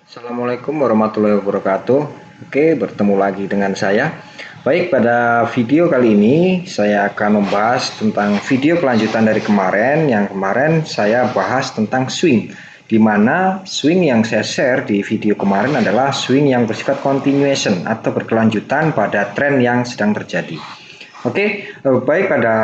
Assalamualaikum warahmatullahi wabarakatuh. Oke, bertemu lagi dengan saya. Baik, pada video kali ini saya akan membahas tentang video kelanjutan dari kemarin. Yang kemarin saya bahas tentang swing, di mana swing yang saya share di video kemarin adalah swing yang bersifat continuation atau berkelanjutan pada tren yang sedang terjadi. Oke, baik, pada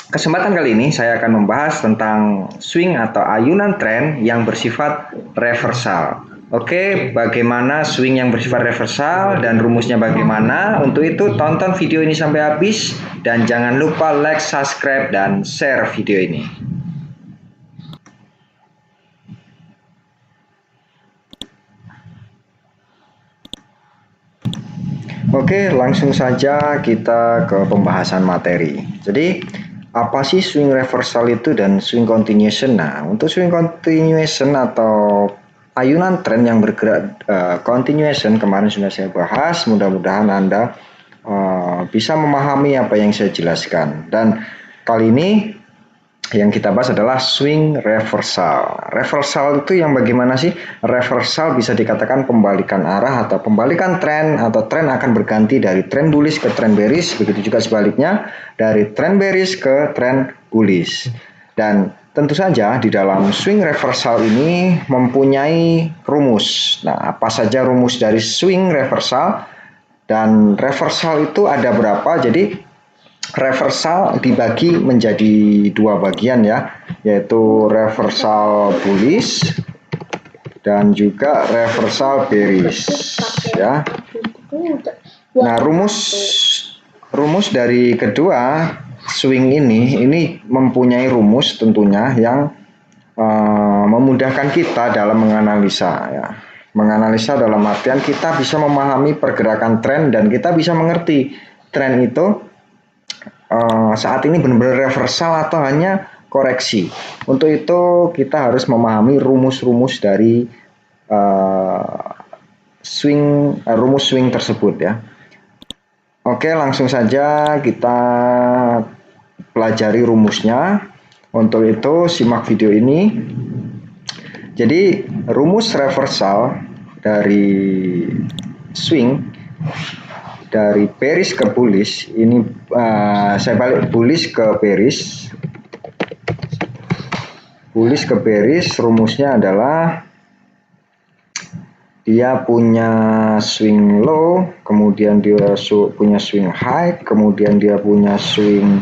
kesempatan kali ini saya akan membahas tentang swing atau ayunan tren yang bersifat reversal. Oke, bagaimana swing yang bersifat reversal dan rumusnya bagaimana? Untuk itu tonton video ini sampai habis dan jangan lupa like, subscribe, dan share video ini. Oke, langsung saja kita ke pembahasan materi. Jadi, apa sih swing reversal itu dan swing continuation? Nah, untuk swing continuation atau ayunan tren yang bergerak continuation kemarin sudah saya bahas. Mudah-mudahan Anda bisa memahami apa yang saya jelaskan. Dan kali ini yang kita bahas adalah swing reversal. Reversal itu yang bagaimana sih? Reversal bisa dikatakan pembalikan arah atau pembalikan tren, atau tren akan berganti dari tren bullish ke tren bearish, begitu juga sebaliknya dari tren bearish ke tren bullish. Dan tentu saja di dalam swing reversal ini mempunyai rumus. Nah, apa saja rumus dari swing reversal? Dan reversal itu ada berapa? Jadi reversal dibagi menjadi dua bagian ya, yaitu reversal bullish dan juga reversal bearish ya. Nah, rumus dari kedua swing ini mempunyai rumus tentunya yang memudahkan kita dalam menganalisa ya. Menganalisa dalam artian kita bisa memahami pergerakan tren dan kita bisa mengerti tren itu saat ini benar-benar reversal atau hanya koreksi. Untuk itu kita harus memahami rumus-rumus dari rumus swing tersebut ya. Oke, langsung saja kita pelajari rumusnya. Untuk itu simak video ini. Jadi rumus reversal dari swing dari bearish ke bullish ini saya balik bullish ke bearish. Bullish ke bearish rumusnya adalah dia punya swing low, kemudian dia punya swing high, kemudian dia punya swing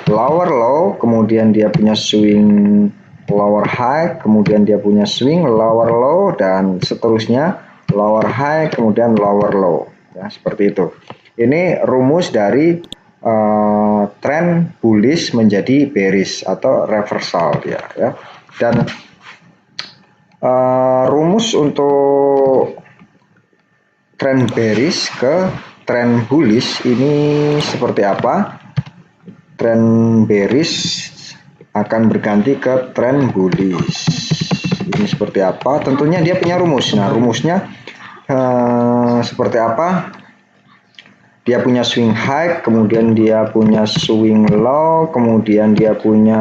lower low, kemudian dia punya swing lower high, kemudian dia punya swing lower low, dan seterusnya lower high, kemudian lower low ya, seperti itu. Ini rumus dari tren bullish menjadi bearish atau reversal dia ya. Dan rumus untuk tren bearish ke tren bullish ini seperti apa? Tren bearish akan berganti ke tren bullish. Ini seperti apa? Tentunya dia punya rumus. Nah, rumusnya seperti apa? Dia punya swing high, kemudian dia punya swing low, kemudian dia punya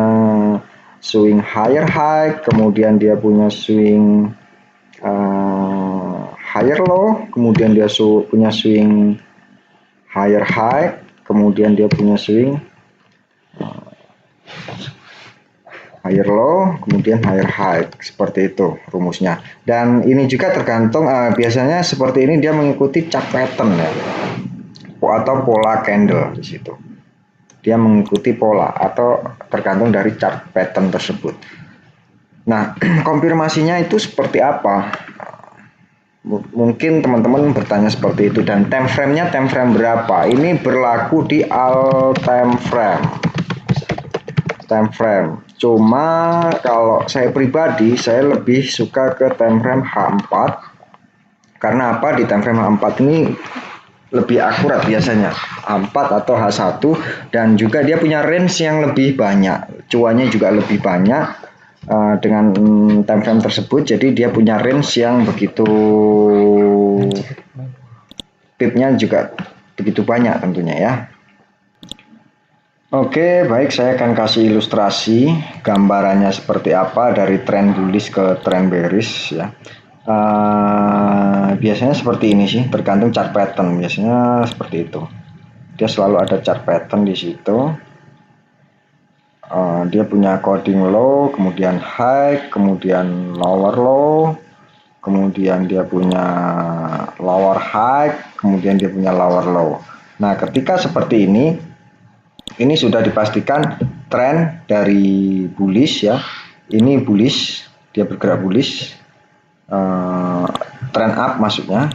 swing higher high, kemudian dia punya swing higher low, kemudian dia punya swing higher high, kemudian dia punya swing higher low, kemudian higher high, seperti itu rumusnya. Dan ini juga tergantung biasanya seperti ini dia mengikuti chart pattern ya, atau pola candle di situ. Dia mengikuti pola atau tergantung dari chart pattern tersebut. Nah, konfirmasinya itu seperti apa? Mungkin teman-teman bertanya seperti itu. Dan time frame-nya time frame berapa? Ini berlaku di all time frame. Time frame. Cuma kalau saya pribadi, saya lebih suka ke time frame H4. Karena apa? Di time frame H4 ini lebih akurat biasanya, H4 atau H1, dan juga dia punya range yang lebih banyak, cuannya juga lebih banyak dengan time frame tersebut. Jadi dia punya range yang begitu, pipnya juga begitu banyak tentunya ya. Oke, baik, saya akan kasih ilustrasi gambarannya seperti apa dari tren bullish ke tren bearish ya. biasanya seperti ini sih, tergantung chart pattern. Biasanya seperti itu. Dia selalu ada chart pattern di situ. Dia punya coding low, kemudian high, kemudian lower low, kemudian dia punya lower high, kemudian dia punya lower low. Nah, ketika seperti ini sudah dipastikan tren dari bullish ya. Ini bullish, dia bergerak bullish. Trend up maksudnya.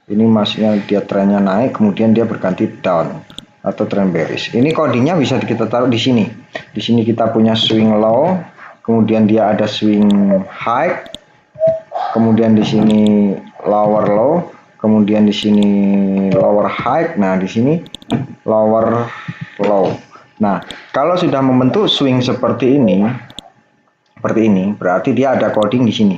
Ini maksudnya dia trennya naik, kemudian dia berganti down atau trend bearish. Ini codingnya bisa kita taruh di sini. Di sini kita punya swing low, kemudian dia ada swing high, kemudian di sini lower low, kemudian di sini lower high. Nah, di sini lower low. Nah, kalau sudah membentuk swing seperti ini, berarti dia ada coding di sini.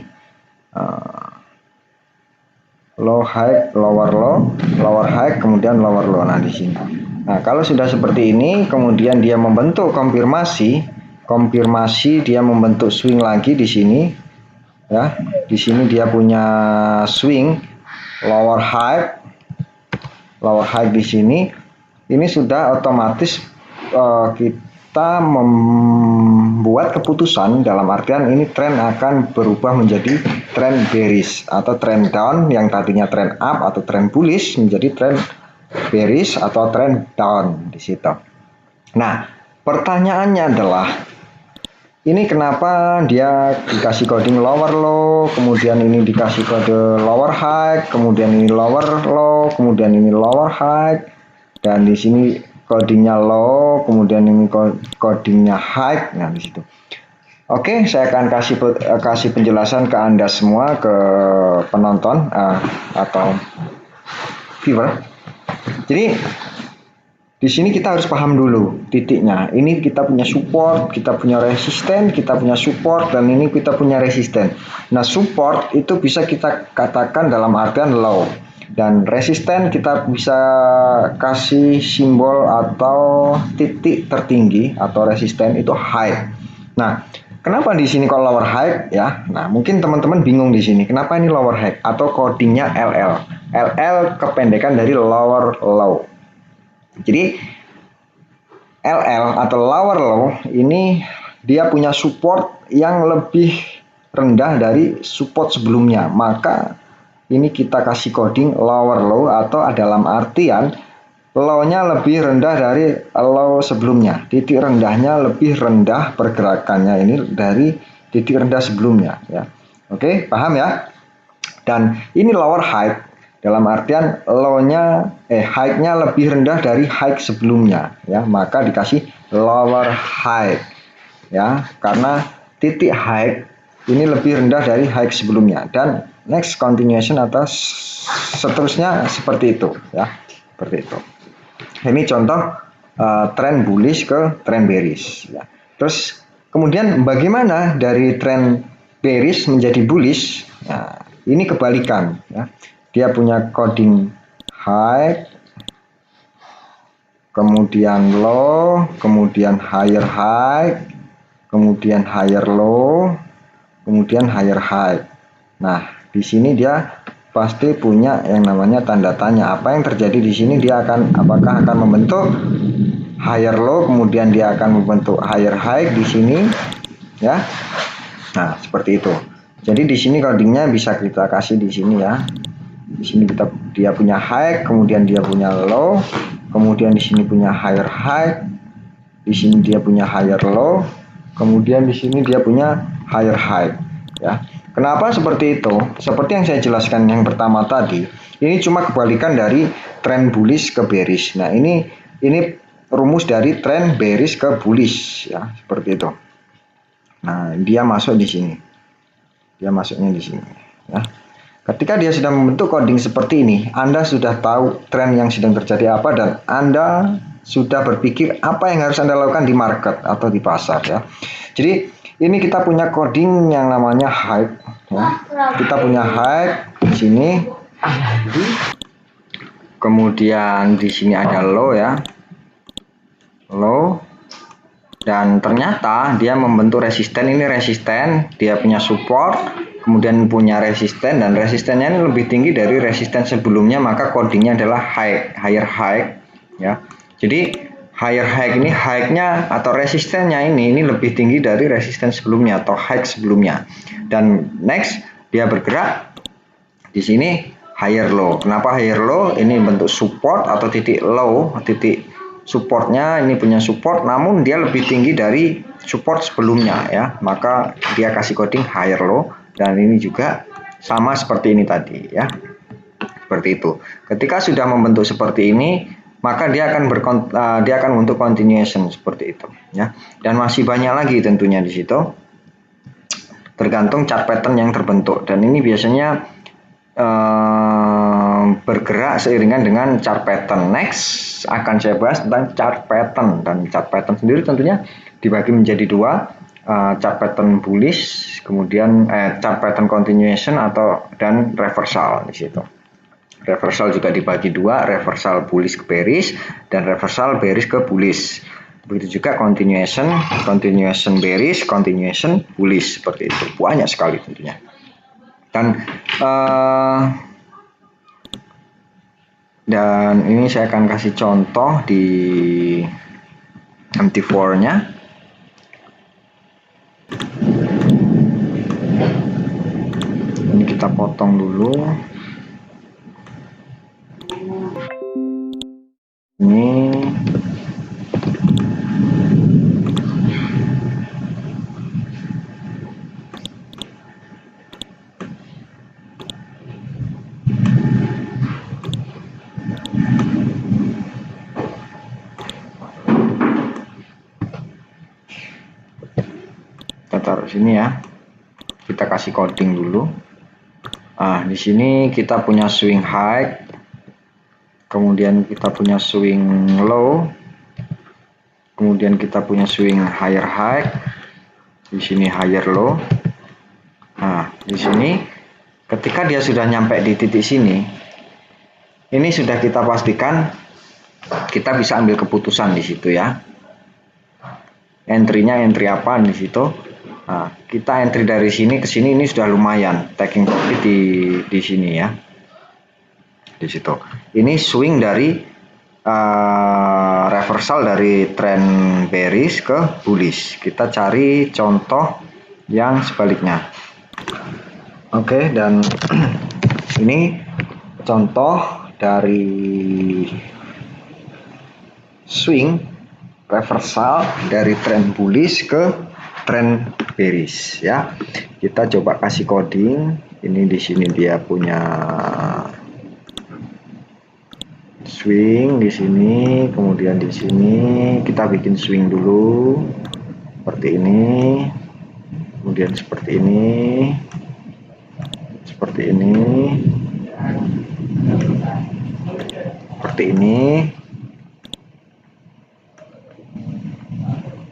Low high, lower low, lower high, kemudian lower low. Nah, di sini. Nah, kalau sudah seperti ini, kemudian dia membentuk konfirmasi, dia membentuk swing lagi di sini. Ya, di sini dia punya swing lower high di sini. Ini sudah otomatis kita membuat keputusan dalam artian ini tren akan berubah menjadi tren bearish atau tren down, yang tadinya tren up atau tren bullish menjadi tren bearish atau tren down di situ. Nah, pertanyaannya adalah ini kenapa dia dikasih coding lower low, kemudian ini dikasih kode lower high, kemudian ini lower low, kemudian ini lower high, dan di sini codingnya low, kemudian ini codingnya high. Nah, di situ. Oke, saya akan kasih penjelasan ke Anda semua, ke penonton atau viewer. Jadi di sini kita harus paham dulu titiknya. Ini kita punya support, kita punya resisten, kita punya support, dan ini kita punya resisten. Nah, support itu bisa kita katakan dalam artian low, dan resisten kita bisa kasih simbol atau titik tertinggi atau resisten itu high. Nah, kenapa di sini kalau lower high ya? Nah, mungkin teman-teman bingung di sini. Kenapa ini lower high atau codingnya LL? LL kependekan dari lower low. Jadi LL atau lower low ini dia punya support yang lebih rendah dari support sebelumnya. Maka ini kita kasih coding lower low atau dalam artian low-nya lebih rendah dari low sebelumnya. Titik rendahnya lebih rendah pergerakannya ini dari titik rendah sebelumnya ya. Oke, paham ya? Dan ini lower high dalam artian low-nya high-nya lebih rendah dari high sebelumnya ya. Maka dikasih lower high ya, karena titik high ini lebih rendah dari high sebelumnya, dan next continuation atau seterusnya seperti itu ya, seperti itu. Ini contoh tren bullish ke tren bearish ya. Terus kemudian bagaimana dari tren bearish menjadi bullish? Nah, ini kebalikan ya. Dia punya coding high, kemudian low, kemudian higher high, kemudian higher low, kemudian higher high. Nah, di sini dia pasti punya yang namanya tanda tanya. Apa yang terjadi di sini? Dia apakah akan membentuk higher low, kemudian dia akan membentuk higher high di sini, ya. Nah, seperti itu. Jadi di sini codingnya bisa kita kasih di sini ya. Di sini dia punya high, kemudian dia punya low, kemudian di sini punya higher high, di sini dia punya higher low, kemudian di sini dia punya higher high, ya. Kenapa seperti itu? Seperti yang saya jelaskan yang pertama tadi, ini cuma kebalikan dari tren bullish ke bearish. Nah, ini rumus dari tren bearish ke bullish, ya, seperti itu. Nah, dia masuk di sini. Dia masuknya di sini, ya. Ketika dia sudah membentuk coding seperti ini, Anda sudah tahu tren yang sedang terjadi apa, dan Anda sudah berpikir apa yang harus Anda lakukan di market atau di pasar, ya. Jadi ini kita punya coding yang namanya high, ya. Kita punya high di sini, kemudian di sini ada low, ya, low, dan ternyata dia membentuk resisten. Ini resisten, dia punya support, kemudian punya resisten, dan resistennya ini lebih tinggi dari resisten sebelumnya, maka codingnya adalah higher high ya. Jadi higher high ini, high-nya atau resistennya ini lebih tinggi dari resisten sebelumnya atau high sebelumnya. Dan next dia bergerak di sini higher low. Kenapa higher low? Ini bentuk support atau titik low, titik supportnya ini punya support, namun dia lebih tinggi dari support sebelumnya ya, maka dia kasih coding higher low. Dan ini juga sama seperti ini tadi ya, seperti itu. Ketika sudah membentuk seperti ini, maka dia akan untuk continuation seperti itu ya. Dan masih banyak lagi tentunya di situ, tergantung chart pattern yang terbentuk. Dan ini biasanya bergerak seiringan dengan chart pattern. Next akan saya bahas tentang chart pattern, dan chart pattern sendiri tentunya dibagi menjadi dua, chart pattern bullish, kemudian chart pattern continuation dan reversal di situ. Reversal juga dibagi dua, reversal bullish ke bearish dan reversal bearish ke bullish. Begitu juga continuation bearish, continuation bullish, seperti itu. Banyak sekali tentunya. Dan ini saya akan kasih contoh di MT4-nya. Ini kita potong dulu. Ini kita taruh sini ya. Kita kasih coding dulu. Di sini kita punya swing high, kemudian kita punya swing low, kemudian kita punya swing higher high, di sini higher low. Di sini ketika dia sudah nyampe di titik sini, ini sudah kita pastikan kita bisa ambil keputusan di situ ya. Entry-nya entry apa di situ? Kita entry dari sini ke sini, ini sudah lumayan taking profit di sini ya. Di situ. Ini swing dari reversal dari trend bearish ke bullish. Kita cari contoh yang sebaliknya. Oke, dan ini contoh dari swing reversal dari trend bullish ke trend bearish ya. Kita coba kasih coding. Ini di sini dia punya swing di sini, kemudian di sini kita bikin swing dulu seperti ini, kemudian seperti ini, seperti ini, seperti ini,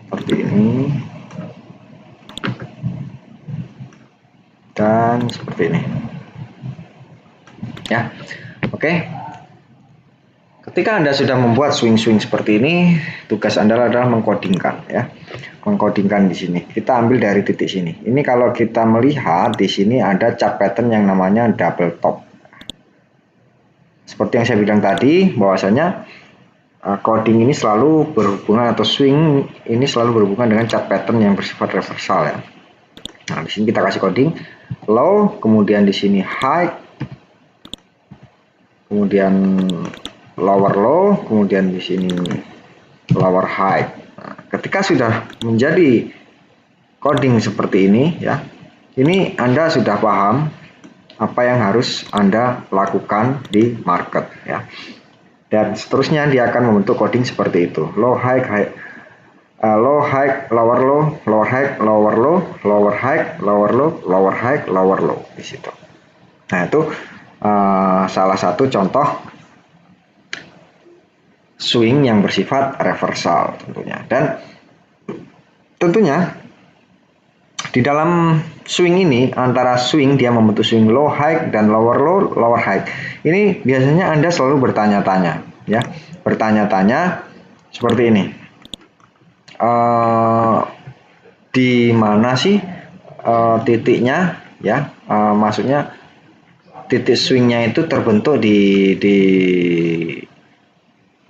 seperti ini, dan seperti ini ya. Oke. Ketika Anda sudah membuat swing-swing seperti ini, tugas Anda adalah mengkodingkan ya. Mengkodingkan di sini. Kita ambil dari titik sini. Ini kalau kita melihat di sini ada chart pattern yang namanya double top. Seperti yang saya bilang tadi, bahwasanya coding ini selalu berhubungan, atau swing ini selalu berhubungan dengan chart pattern yang bersifat reversal ya. Nah, di sini kita kasih coding low, kemudian di sini high, kemudian lower low, kemudian di sini lower high. Nah, ketika sudah menjadi coding seperti ini ya, ini Anda sudah paham apa yang harus Anda lakukan di market ya. Dan seterusnya dia akan membentuk coding seperti itu. Low high, low high, lower low, lower high, lower low, lower high, lower low, lower high, lower low di situ. Nah, itu salah satu contoh swing yang bersifat reversal tentunya. Dan tentunya di dalam swing ini, antara swing dia membentuk swing low high dan lower low, lower high. Ini biasanya Anda selalu bertanya-tanya ya. Bertanya-tanya seperti ini. Di mana sih titiknya ya. Maksudnya titik swingnya itu terbentuk di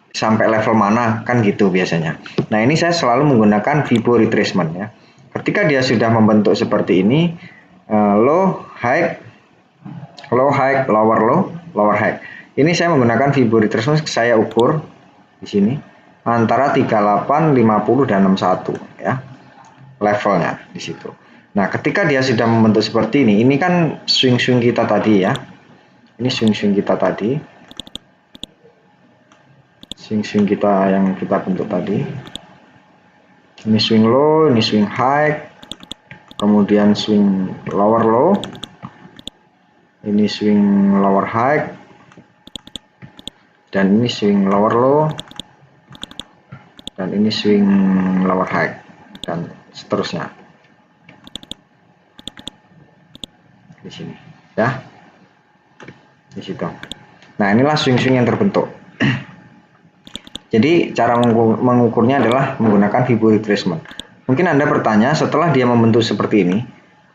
sampai level mana kan gitu biasanya. Nah ini saya selalu menggunakan Fibo retracement ya. Ketika dia sudah membentuk seperti ini, low high, lower high. Ini saya menggunakan Fibo retracement, saya ukur di sini antara 38, 50 dan 61 ya levelnya di situ. Nah ketika dia sudah membentuk seperti ini kan swing kita tadi ya. Ini swing kita tadi. Swing kita yang kita bentuk tadi. Ini swing low, ini swing high, kemudian swing lower low, ini swing lower high, dan ini swing lower low, dan ini swing lower high, dan seterusnya di sini ya, di situ. Nah inilah swing-swing yang terbentuk. Jadi cara mengukurnya adalah menggunakan Fibo retracement. Mungkin Anda bertanya, setelah dia membentuk seperti ini,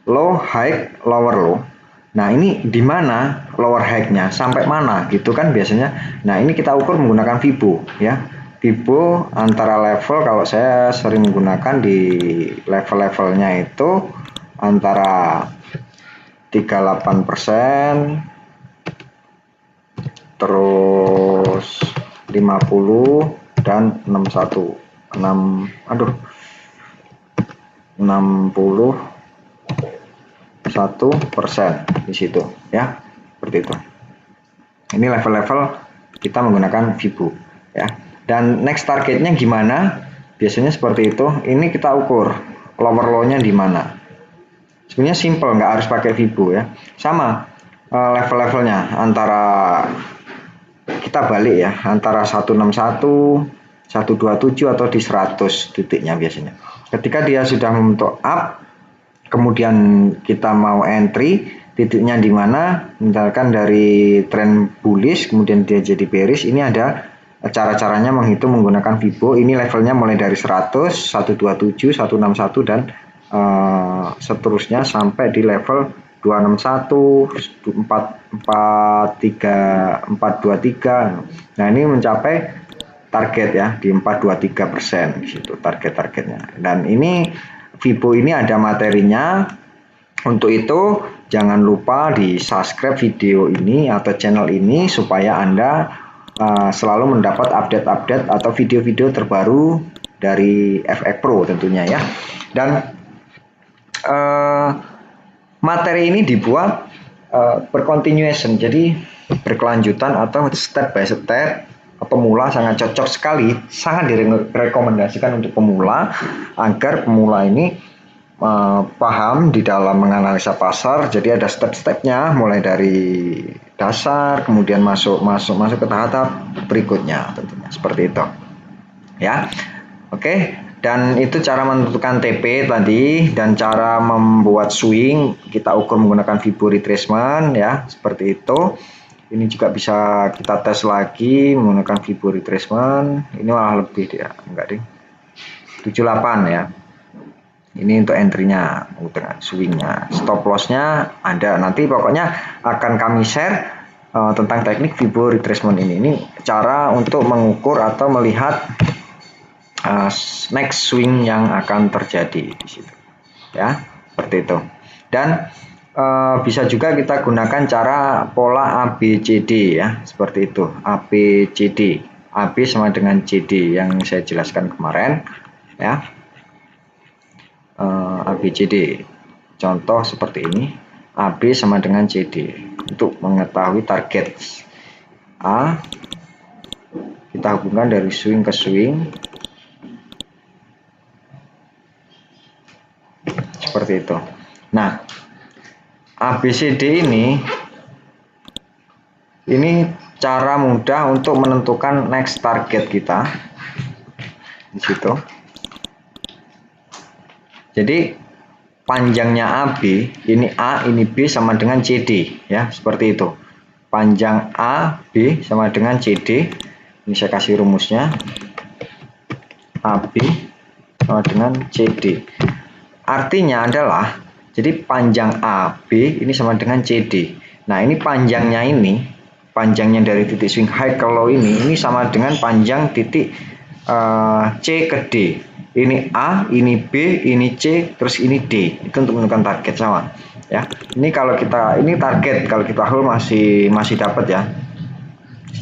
low, high, lower low. Nah ini di mana lower high-nya, sampai mana gitu kan biasanya. Nah ini kita ukur menggunakan Fibo ya. Fibo antara level, kalau saya sering menggunakan di level-levelnya itu antara 38%, terus 50 dan 61 61% di situ ya, seperti itu. Ini level-level kita menggunakan Fibo ya. Dan next targetnya gimana? Biasanya seperti itu. Ini kita ukur lower low-nya di mana. Sebenarnya simple, nggak harus pakai Fibo ya. Sama level-levelnya antara kita balik ya, antara 161, 127 atau di 100 titiknya biasanya. Ketika dia sudah membentuk up, kemudian kita mau entry, titiknya di mana? Misalkan dari trend bullish, kemudian dia jadi bearish. Ini ada cara-caranya menghitung menggunakan Fibo. Ini levelnya mulai dari 100, 127, 161 dan seterusnya sampai di level 261, 423. Nah ini mencapai target ya di 423% di situ target-targetnya. Dan ini Fibo ini ada materinya. Untuk itu jangan lupa di subscribe video ini atau channel ini supaya Anda selalu mendapat update-update atau video-video terbaru dari FX Pro tentunya ya. Dan materi ini dibuat bercontinuation, jadi berkelanjutan atau step by step. Pemula sangat cocok sekali, sangat direkomendasikan untuk pemula agar pemula ini paham di dalam menganalisa pasar. Jadi ada step-stepnya mulai dari dasar kemudian masuk ke tahap berikutnya tentunya seperti itu ya. Oke. Dan itu cara menentukan TP tadi, dan cara membuat swing kita ukur menggunakan Fibo retracement ya, seperti itu. Ini juga bisa kita tes lagi menggunakan Fibo retracement. Ini malah lebih dia, enggak deh, 78 ya. Ini untuk entry-nya, untuk swing-nya. Stop loss-nya ada, nanti pokoknya akan kami share tentang teknik Fibo retracement ini. Ini cara untuk mengukur atau melihat next swing yang akan terjadi di situ ya, seperti itu. Dan bisa juga kita gunakan cara pola ABCD ya, seperti itu. ABCD, AB sama dengan CD yang saya jelaskan kemarin ya. ABCD contoh seperti ini, AB sama dengan CD. Untuk mengetahui target A, kita hubungkan dari swing ke swing seperti itu. Nah, ABCD ini cara mudah untuk menentukan next target kita di situ. Jadi panjangnya AB, ini A, ini B sama dengan CD ya, seperti itu. Panjang A, B sama dengan CD. Ini saya kasih rumusnya. AB sama dengan CD. Artinya adalah Jadi panjang AB ini sama dengan CD. Nah, ini panjangnya dari titik swing high ke low ini sama dengan panjang titik C ke D. Ini A, ini B, ini C, terus ini D. Itu untuk menentukan target sama. Ya, ini kalau kita ini target, kalau kita hold masih dapat ya,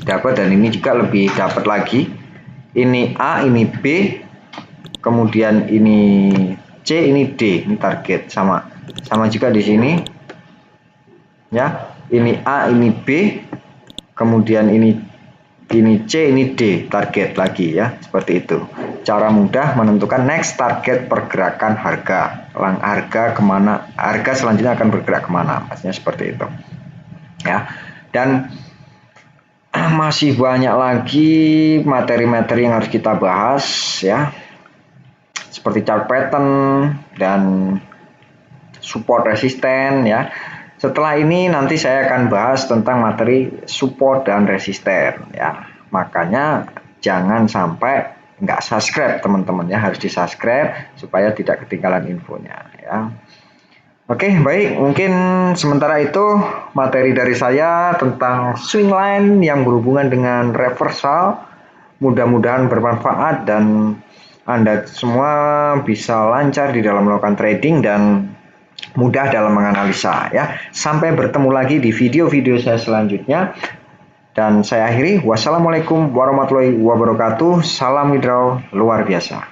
dapat, dan ini juga lebih dapat lagi. Ini A, ini B, kemudian ini C, ini D, ini target sama juga di sini ya. Ini A, ini B, kemudian ini C, ini D, target lagi ya. Seperti itu cara mudah menentukan next target pergerakan harga. Harga kemana, harga selanjutnya akan bergerak kemana, maksudnya seperti itu ya. Dan masih banyak lagi materi-materi yang harus kita bahas ya, seperti chart pattern dan support resisten ya. Setelah ini nanti saya akan bahas tentang materi support dan resisten ya. Makanya jangan sampai nggak subscribe teman-teman ya, harus di subscribe supaya tidak ketinggalan infonya ya. Oke, baik, mungkin sementara itu materi dari saya tentang swing line yang berhubungan dengan reversal. Mudah-mudahan bermanfaat dan Anda semua bisa lancar di dalam melakukan trading dan mudah dalam menganalisa ya. Sampai bertemu lagi di video-video saya selanjutnya. Dan saya akhiri, wassalamualaikum warahmatullahi wabarakatuh. Salam withdraw luar biasa.